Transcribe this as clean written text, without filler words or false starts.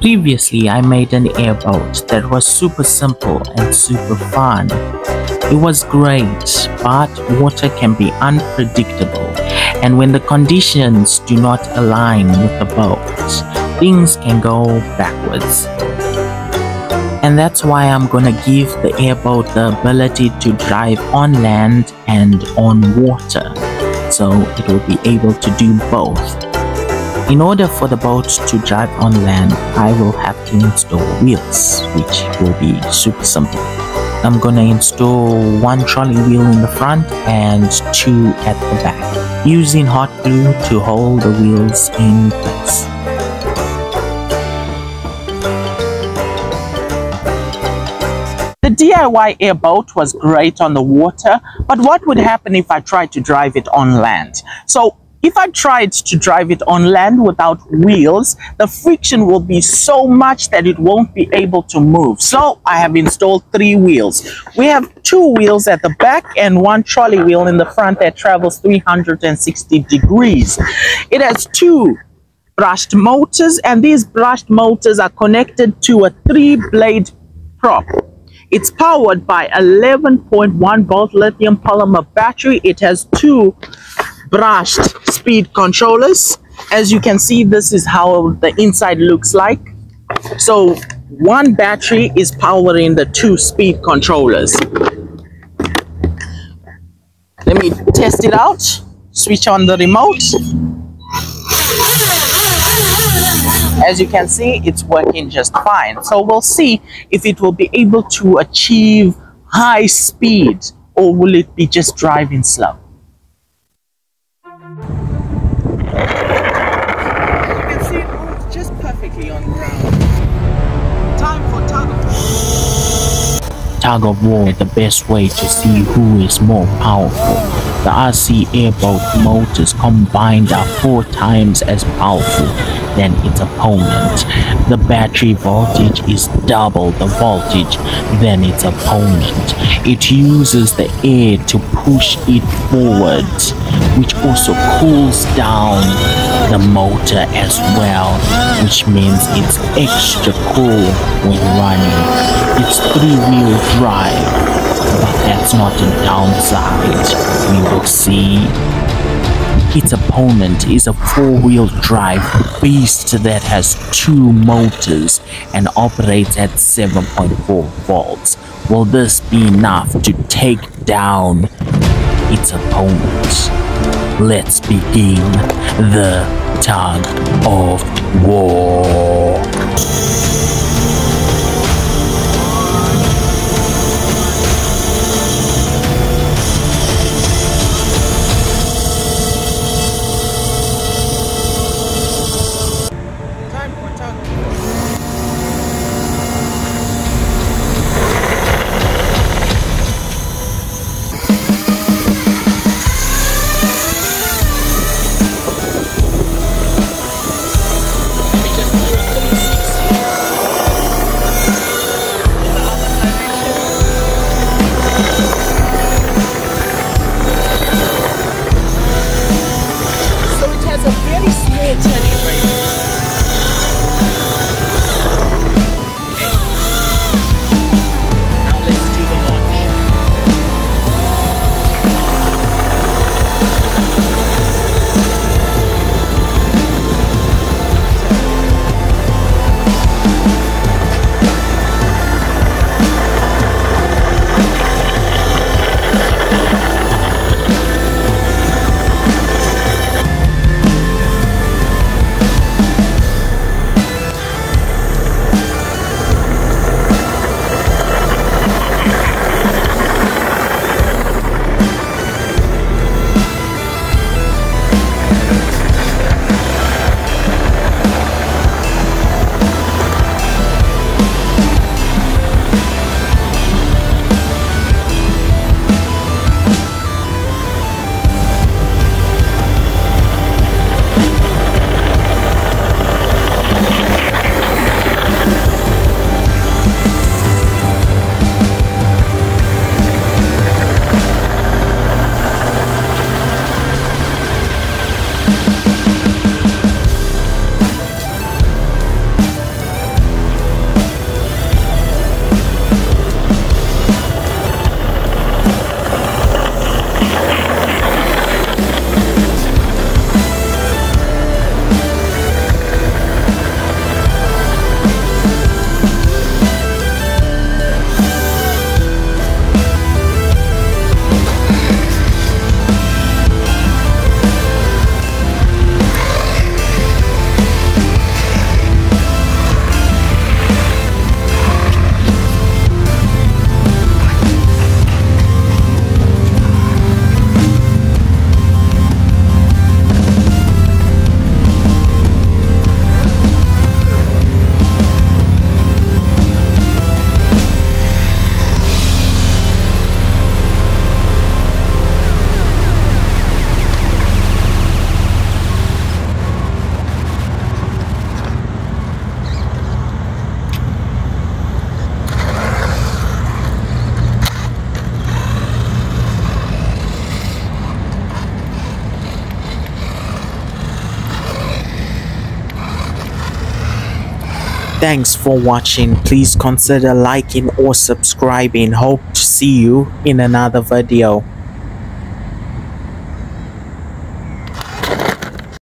Previously, I made an airboat that was super simple and super fun. It was great, but water can be unpredictable, and when the conditions do not align with the boat, things can go backwards. And that's why I'm gonna give the airboat the ability to drive on land and on water, so it will be able to do both. In order for the boat to drive on land, I will have to install wheels, which will be super simple. I'm gonna install one trolley wheel in the front and two at the back, using hot glue to hold the wheels in place. The DIY airboat was great on the water, but what would happen if I tried to drive it on land? So if I tried to drive it on land without wheels, the friction will be so much that it won't be able to move. So I have installed 3 wheels. We have 2 wheels at the back and 1 trolley wheel in the front that travels 360 degrees. It has 2 brushed motors, and these brushed motors are connected to a 3-blade prop. It's powered by 11.1 volt lithium polymer battery. It has 2 brushed speed controllers. As you can see, this is how the inside looks like. So 1 battery is powering the 2 speed controllers. Let me test it out. Switch on the remote. As you can see, it's working just fine. So we'll see if it will be able to achieve high speed, or will it be just driving slow. Tug of war, the best way to see who is more powerful. The RC airboat motors combined are 4 times as powerful than its opponent. The battery voltage is double the voltage than its opponent. It uses the air to push it forward, which also cools down the motor as well, which means it's extra cool when running. It's 3-wheel drive, but that's not a downside. We will see. Its opponent is a 4-wheel drive beast that has 2 motors and operates at 7.4 volts. Will this be enough to take down its opponent? Let's begin the tug of war. Let me just do a 360. Thanks for watching. Please consider liking or subscribing. Hope to see you in another video.